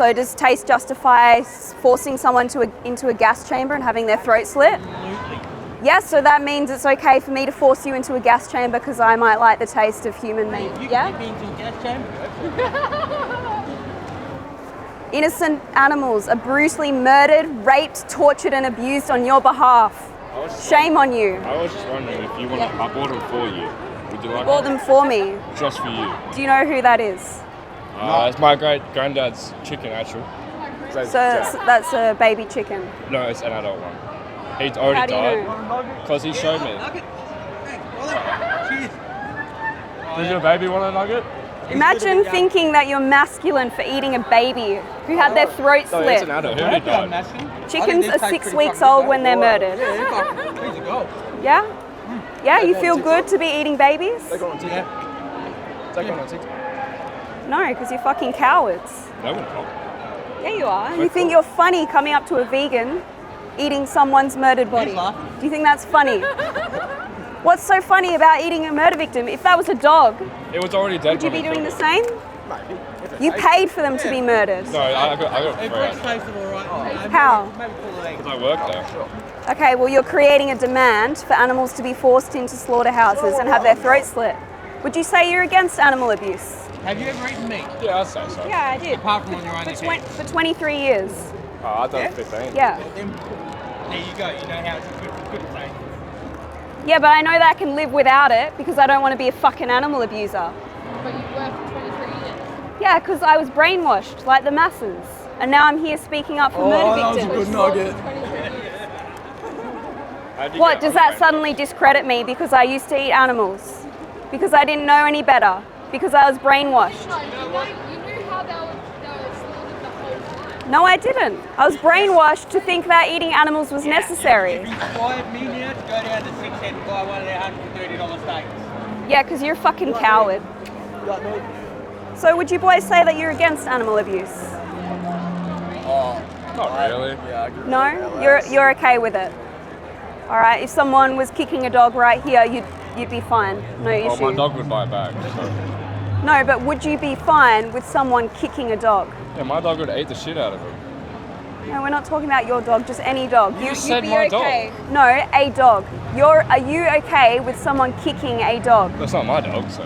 So does taste justify forcing someone into a gas chamber and having their throat slit? Absolutely. Yes, so that means it's okay for me to force you into a gas chamber because I might like the taste of human meat. You Yeah? can get me into a gas chamber. Innocent animals are brutally murdered, raped, tortured and abused on your behalf. Shame on you. I was just wondering if you want to, I bought them for you. Would you like Bought them for me. Just for you. Do you know who that is? It's my granddad's chicken, actually. So that's a baby chicken. No, it's an adult one. He's already How do you died. know? Because he showed me. Cheers. Does your baby want a nugget? Imagine thinking that you're masculine for eating a baby who had their throat No, it's slit. an adult. He already died. Chickens are 6 weeks old when they're murdered. Yeah? Yeah, you feel good to be eating babies? No, because you're fucking cowards. No, we're not. Yeah, you are. You think you're funny coming up to a vegan eating someone's murdered body. Do you think that's funny? What's so funny about eating a murder victim? If that was a dog, It was already dead. would you be doing the same? You paid for them to be murdered. No, I got It free. breaks taste of all right. How? Maybe pull the leg. Because I worked there. Okay, well you're creating a demand for animals to be forced into slaughterhouses and have their throats slit. Would you say you're against animal abuse? Have you ever eaten meat? Yeah, I'd say so. Yeah, I did. Apart from on your own account. For 23 years. Oh, I've done 15. Yeah. Then there you go. You know how it's good to say. Yeah, but I know that I can live without it because I don't want to be a fucking animal abuser. But you were for 23 years. Yeah, because I was brainwashed like the masses. And now I'm here speaking up for murder victims. Nugget. What, does that suddenly discredit me because I used to eat animals? Because I didn't know any better? Because I was brainwashed? No, you knew how they were slaughtered the whole time. No, I didn't. I was brainwashed to think that eating animals was necessary. If you inspired me now to go down to 6 Head and buy one of their $130 steaks. Yeah, because you're a fucking coward. So would you boys say that you're against animal abuse? Not really. No? You're okay with it? Alright, if someone was kicking a dog right here, you'd be fine. No issue. Well, my dog would bite back. So. No, but would you be fine with someone kicking a dog? Yeah, my dog would eat the shit out of him. No, we're not talking about your dog, just any dog. You You'd said be my okay. No, a dog. Are you okay with someone kicking a dog? That's not my dog, so.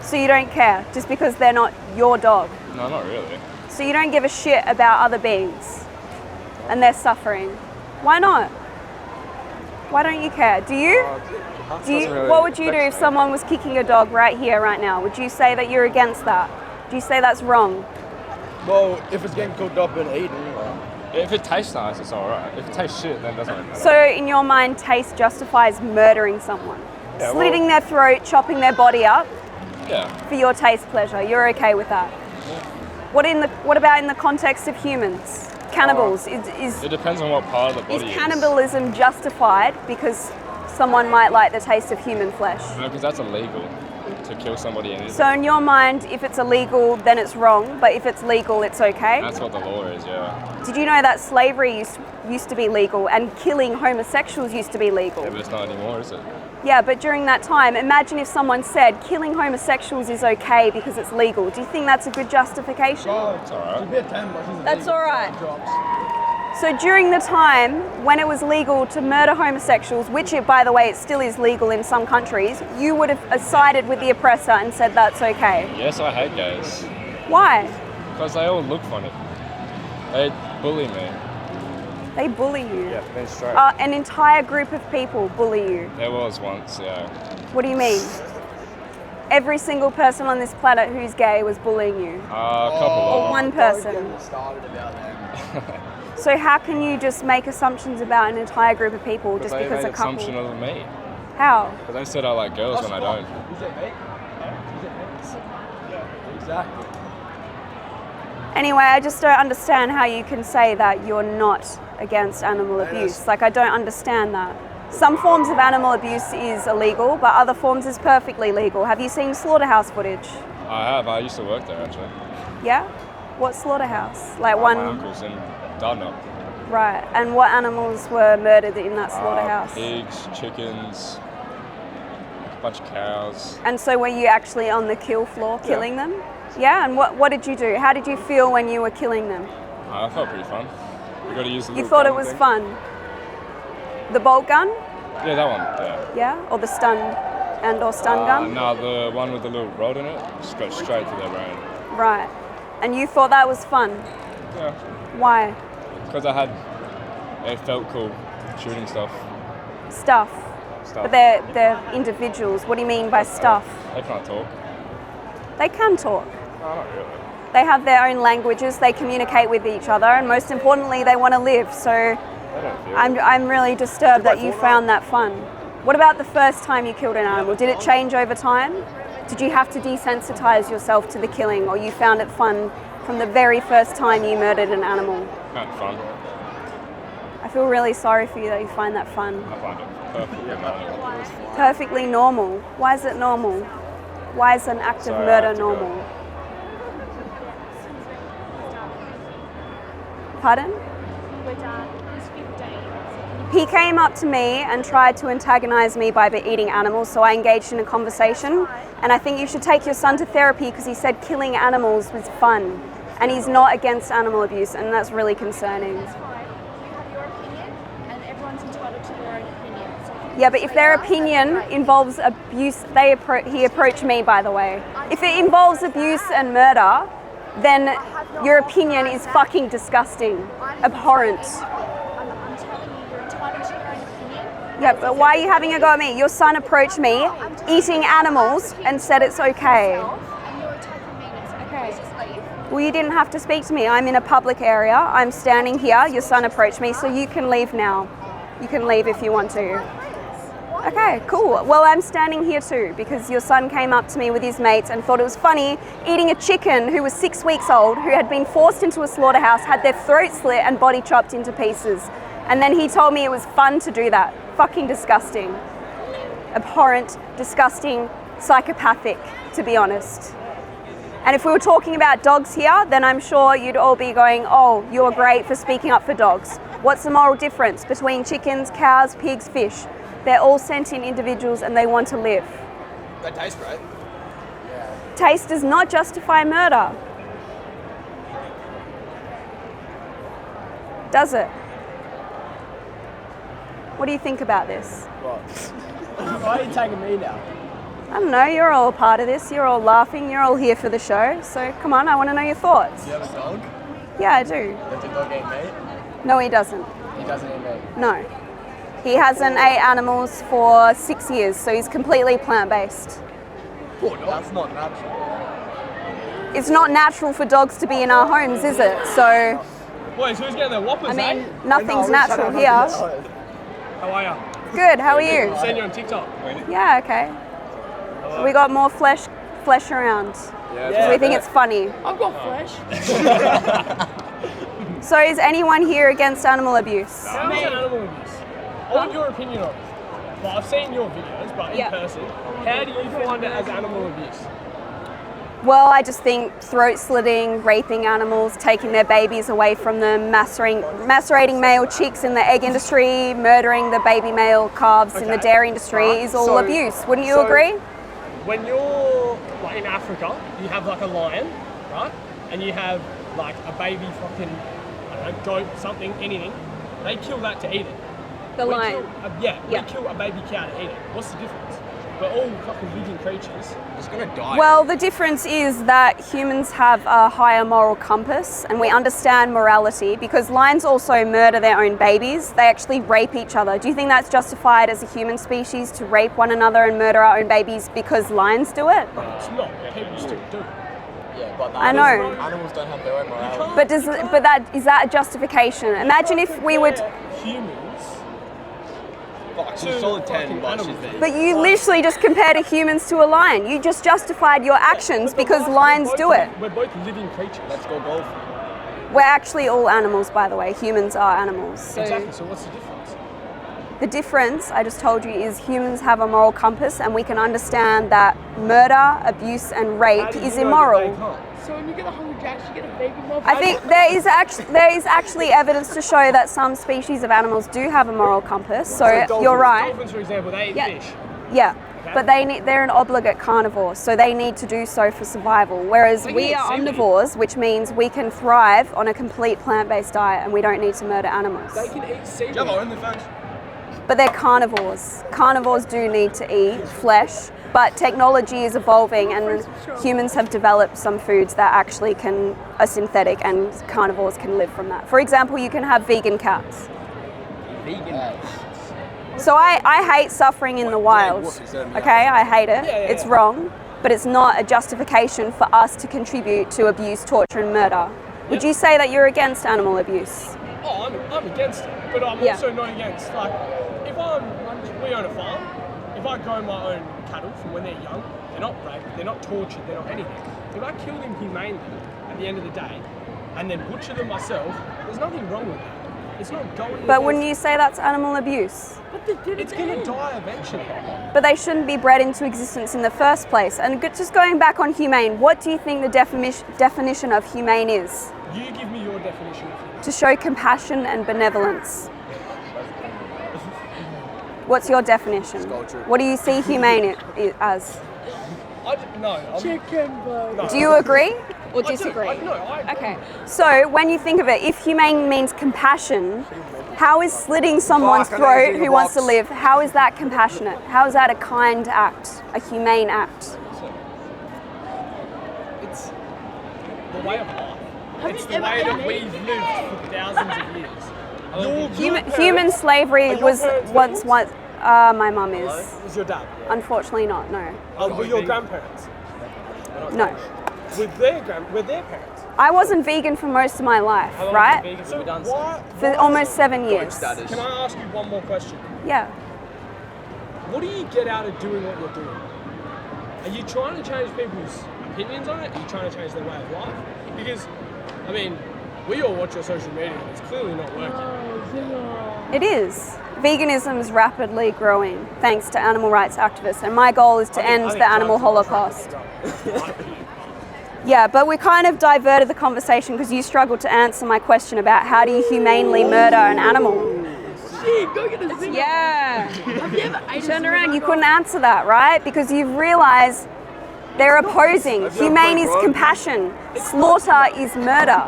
So you don't care, just because they're not your dog? No, not really. So you don't give a shit about other beings and their suffering? Why not? Why don't you care? Do you? What would you do if someone was kicking a dog right here, right now? Would you say that you're against that? Do you say that's wrong? Well, if it's getting cooked up and eaten, If it tastes nice, it's alright. If it tastes shit, then it doesn't really matter. So in your mind, taste justifies murdering someone? Yeah, Slitting their throat, chopping their body up Yeah. for your taste pleasure? You're okay with that? What about in the context of humans? Cannibals, It depends on what part of the is body cannibalism justified because someone might like the taste of human flesh? No, because that's illegal to kill somebody and eat So in your mind, if it's illegal, then it's wrong, but if it's legal, it's okay? That's what the law is, yeah. Did you know that slavery used to be legal and killing homosexuals used to be legal? Yeah, but it's not anymore, is it? Yeah, but during that time, imagine if someone said killing homosexuals is okay because it's legal. Do you think that's a good justification? It's alright. That's all right. So during the time when it was legal to murder homosexuals, which by the way, it still is legal in some countries, you would have sided with the oppressor and said that's okay. Yes, I hate gays. Why? Because they all look funny. They bully me. They bully you. Yeah, being straight. An entire group of people bully you. There was once, yeah. What do you mean? Every single person on this planet who's gay was bullying you. A couple Or of one person. started about that. So how can you just make assumptions about an entire group of people just They because made a couple? assumption of me. How? Because they said I like girls when I don't. Is it me? Exactly. Anyway, I just don't understand how you can say that you're not against animal abuse. Like, I don't understand that. Some forms of animal abuse is illegal, but other forms is perfectly legal. Have you seen slaughterhouse footage? I have. I used to work there, actually. Yeah? What slaughterhouse? Like My uncle's in Dartmouth. Right. And what animals were murdered in that slaughterhouse? Pigs, chickens, a bunch of cows. And so were you actually on the kill floor killing them? Yeah, and what did you do? How did you feel when you were killing them? I felt pretty fun. You got to use the You little thought it gun was thing. fun? The bolt gun? Yeah, that one. Yeah. Yeah? Or the stun or stun gun? No, the one with the little rod in it just goes straight to their brain. Right. And you thought that was fun? Yeah. Why? Because it felt cool shooting stuff. Stuff. But they're individuals. What do you mean by stuff? They can't talk. They can talk. No, not really. They have their own languages, they communicate with each other, and most importantly, they want to live. So They don't feel it. I'm really disturbed that you found that fun. What about the first time you killed an animal? Did it change over time? Did you have to desensitize yourself to the killing, or you found it fun from the very first time you murdered an animal? Kind of fun. I feel really sorry for you that you find that fun. I find it perfectly normal. Perfectly normal. Why is it normal? Why is an act of Sorry, I murder have to go. normal? Pardon? We're done. It's 15. He came up to me and tried to antagonize me by eating animals, so I engaged in a conversation. And I think you should take your son to therapy because he said killing animals was fun. And he's not against animal abuse, and that's really concerning. It's fine. You have your opinion, and everyone's entitled to their own opinion. So Yeah, but if their opinion involves abuse, he approached me, by the way. If it involves abuse and murder, then your opinion is fucking disgusting, abhorrent. I'm telling you, you're entitled to your own opinion. Yeah, but why are you having a go at me? Your son approached me eating animals and said it's okay. And you're attacking me. It's okay. Just leave. Well, you didn't have to speak to me. I'm in a public area. I'm standing here. Your son approached me, so you can leave now. You can leave if you want to. Okay, cool. Well, I'm standing here too because your son came up to me with his mates and thought it was funny eating a chicken who was 6 weeks old, who had been forced into a slaughterhouse, had their throat slit and body chopped into pieces. And then he told me it was fun to do that. Fucking disgusting. Abhorrent, disgusting, psychopathic, to be honest. And if we were talking about dogs here, then I'm sure you'd all be going, oh, you're great for speaking up for dogs. What's the moral difference between chickens, cows, pigs, fish? They're all sentient individuals and they want to live. They taste great. Taste does not justify murder. Does it? What do you think about this? Why are you tagging me now? I don't know, you're all a part of this, you're all laughing, you're all here for the show, so come on, I want to know your thoughts. Do you have a dog? Yeah, I do. Does your dog eat meat? No, he doesn't. He doesn't eat meat. No. He hasn't ate animals for 6 years, so he's completely plant-based. That's not natural. It's not natural for dogs to be in our homes, is it? So, Boys, who's getting their whoppers, I mean, eh? nothing's natural here. How are ya? Good, how are you? I've seen you on TikTok. Yeah, okay. We got more flesh around. Yeah. We think it's funny. I've got flesh. So is anyone here against animal abuse? How is animal abuse? I want your opinion on it. Well, I've seen your videos, but in Yeah. person, how do you find it as animal abuse? Well, I just think throat slitting, raping animals, taking their babies away from them, macerating male chicks in the egg industry, murdering the baby male calves in the Okay. dairy industry is all So- abuse. Wouldn't you so- agree? When you're like in Africa, you have like a lion, right? And you have like a baby fucking, I don't know, goat, something, anything. They kill that to eat it. The We lion. kill Yeah. we kill a baby cow to eat it. What's the difference? We're all fucking living creatures. It's gonna die. Well, the difference is that humans have a higher moral compass and we understand morality because lions also murder their own babies. They actually rape each other. Do you think that's justified as a human species to rape one another and murder our own babies because lions do it? It's not. People still do. yeah, but the I know. animals don't have their own morality. But is that a justification? Imagine if we would. Humans. Fuck, she's solid 10, but she's there. But you literally just compared humans to a lion. You just justified your actions because lions do it. We're both living creatures. Let's go golf. We're actually all animals, by the way. Humans are animals. So Exactly. So what's the difference? the difference, I just told you, is humans have a moral compass and we can understand that murder, abuse and rape How do is you know immoral. that they can't? So when you get a Hungry Jacks, you get a baby mob. I think there is actually evidence to show that some species of animals do have a moral compass. So Dolphins. you're right. Dolphins, for example, they eat Yeah. fish. Yeah. Okay? But they're an obligate carnivore, so they need to do so for survival. Whereas They we eat are seaweed. omnivores, which means we can thrive on a complete plant-based diet and we don't need to murder animals. They can eat seaweed. Jumbo, OnlyFans. But they're carnivores. Carnivores do need to eat flesh, but technology is evolving and humans have developed some foods that actually are synthetic and carnivores can live from that. For example, you can have vegan cats. Vegan. So I hate suffering in the wild, okay? I hate it. Yeah. It's wrong, but it's not a justification for us to contribute to abuse, torture and murder. Would you say that you're against animal abuse? Oh, I'm against it, but I'm Yeah. also not against, like, we own a farm, if I grow my own cattle from when they're young, they're not raped, they're not tortured, they're not anything. If I kill them humanely at the end of the day, and then butcher them myself, there's nothing wrong with that. It's not going But wouldn't you say that's animal abuse? It's going to die eventually. But they shouldn't be bred into existence in the first place. And just going back on humane, what do you think the definition of humane is? You give me your definition of humane. To show compassion and benevolence. What's your definition? What do you see humane as? No. Do you agree or I do. disagree? No, I agree. Okay. So when you think of it, if humane means compassion, how is slitting someone's throat who wants to live, how is that compassionate? How is that a kind act, a humane act? It's the way of life. It's the way that we've lived for thousands of years. Human slavery was once my mum is. Was your dad? Unfortunately not, no. Were your grandparents? No. With their parents? I wasn't vegan for most of my life, right? So why? For almost 7 years. Can I ask you one more question? Yeah. What do you get out of doing what you're doing? Are you trying to change people's opinions on it? Are you trying to change their way of life? Because, I mean, we all watch your social media and it's clearly not working. It is. Veganism is rapidly growing thanks to animal rights activists, and my goal is to end the animal holocaust. Yeah, but we kind of diverted the conversation because you struggled to answer my question about how do you humanely murder an animal. Yeah. You turned around, you couldn't answer that, right? Because you've realized they're opposing. Humane is compassion. Slaughter is murder.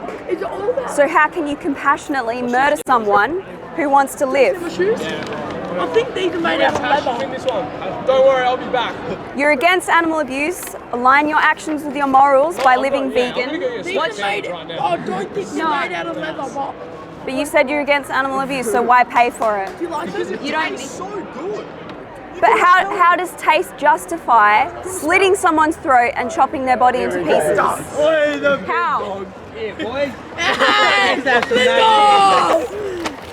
So how can you compassionately murder someone who wants to live? I think these are made out of leather. Win this one. Don't worry, I'll be back. You're against animal abuse. Align your actions with your morals by living vegan. These are made. I don't think they're made out of leather, but But you said you're against animal abuse, so why pay for it? do you like them? You don't. So good. But how does taste justify slitting someone's throat and chopping their body into pieces? How?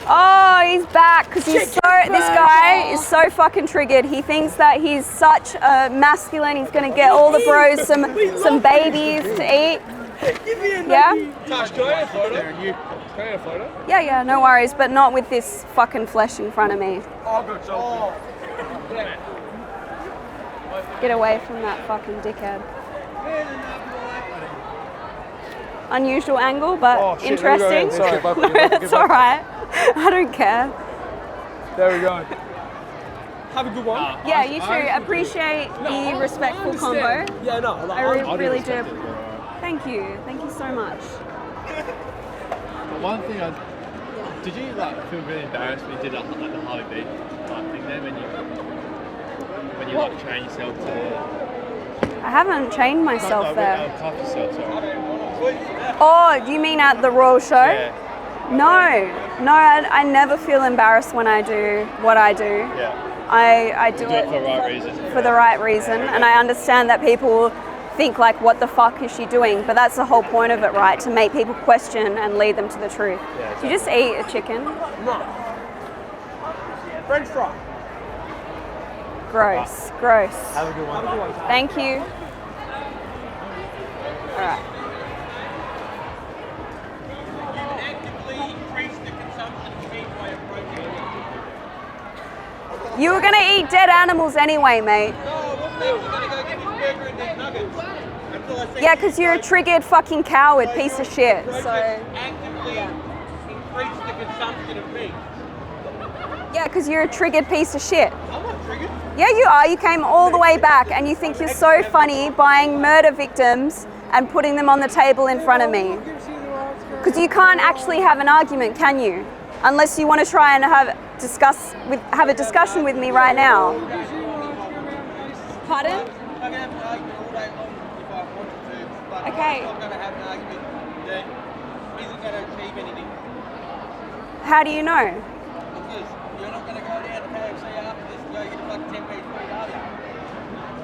Oh, he's back because this guy is so fucking triggered. He thinks that he's such a masculine. He's gonna get all the bros some babies to eat. Yeah? Tash, can I get a photo? Can I get a photo? Yeah, no worries, but not with this fucking flesh in front of me. Oh, good. So, Get away from that fucking dickhead. Unusual angle, but interesting. Sorry. It's alright. I don't care. There we go. Have a good one. Yeah, you too. Appreciate the respectful combo. Yeah, no. I really do. Thank you. Thank you so much. But one thing did you feel really embarrassed when you did the Harley B thing there when you train yourself to I haven't trained myself there. cuff yourself, sorry. Oh, do you mean at the Royal Show? Yeah. No, I never feel embarrassed when I do what I do. Yeah. I do Do it for the right reason. for the right reason, and I understand that people think what the fuck is she doing? But that's the whole point of it, right? To make people question and lead them to the truth. Yeah, You just eat a chicken. No. French fry. Gross. Have a good one. Thank you. All right. You were gonna eat dead animals anyway, mate. Yeah, because you're a triggered fucking coward piece of shit. So. Yeah, because you're a triggered piece of shit. triggered? Yeah, you are. You came all the way back and you think you're so funny buying murder victims and putting them on the table in front of me. Because you can't actually have an argument, can you? Unless you want to try and have a discussion with me right now. Pardon? I can have an argument all day long if I wanted to, but Okay. I'm not going to have an argument that isn't going to achieve anything. How do you know? Because you're not going to go down to KFC after this and go get a fucking 10-piece meat, are you?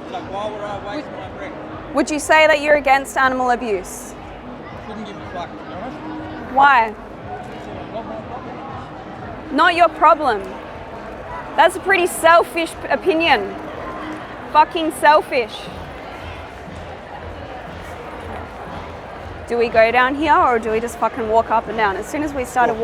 So why would I waste my breath? Would you say that you're against animal abuse? Couldn't give a fuck, to be honest. Why? Not my problem. Not your problem. That's a pretty selfish opinion. Fucking selfish. Do we go down here or do we just fucking walk up and down? As soon as we started walking,